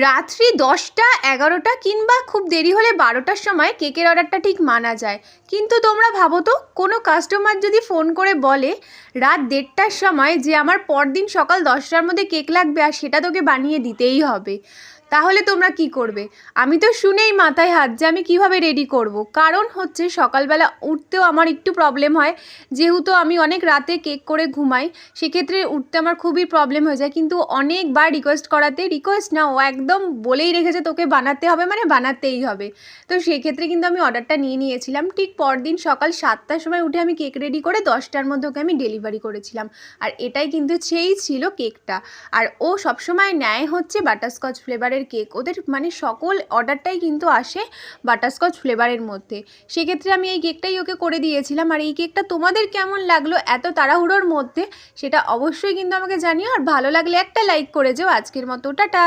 রাত্রি 10টা 11টা কিংবা খুব দেরি হলে 12টার সময় কেকের অর্ডারটা ঠিক মানা যায়। কিন্তু তোমরা ভাবো তো, কোনো কাস্টমার যদি ফোন করে বলে রাত 1:30টার সময় যে আমার পরদিন সকাল 10টার মধ্যে কেক লাগবে আর সেটা তোকে বানিয়ে দিতেই হবে, তাহলে তোমরা কি করবে? আমি তো শুনেই মাথায় হাত যে আমি কিভাবে রেডি করব। কারণ হচ্ছে সকালবেলা উঠতেও আমার একটু প্রবলেম হয়, যেহেতু আমি অনেক রাতে কেক করে ঘুমাই। সেক্ষেত্রে উঠতে আমার খুবই প্রবলেম হয়ে যায়। কিন্তু অনেকবার রিকোয়েস্ট করাতে, রিকোয়েস্ট না, ও একদম বলেই রেখেছে তোকে বানাতে হবে মানে বানাতেই হবে। তো সেক্ষেত্রে কিন্তু আমি অর্ডারটা নিয়ে নিয়েছিলাম। ঠিক পরদিন সকাল 7টার সময় উঠে আমি কেক রেডি করে 10টার মধ্যে ওকে আমি ডেলিভারি করেছিলাম। আর এটাই কিন্তু সেই ছিল কেকটা। আর ও সবসময় নেয় হচ্ছে বাটারস্কচ ফ্লেভারের কেক। ওদের মানে সকল অর্ডারটাই কিন্তু আসে বাটারস্কচ ফ্লেভারের মধ্যে। সেক্ষেত্রে আমি এই কেকটাই ওকে করে দিয়েছিলাম। আর এই কেকটা তোমাদের কেমন লাগলো এত তাড়াহুড়োর মধ্যে, সেটা অবশ্যই কিন্তু আমাকে জানিও। আর ভালো লাগলে একটা লাইক করে যেও। আজকের মতো টাটা।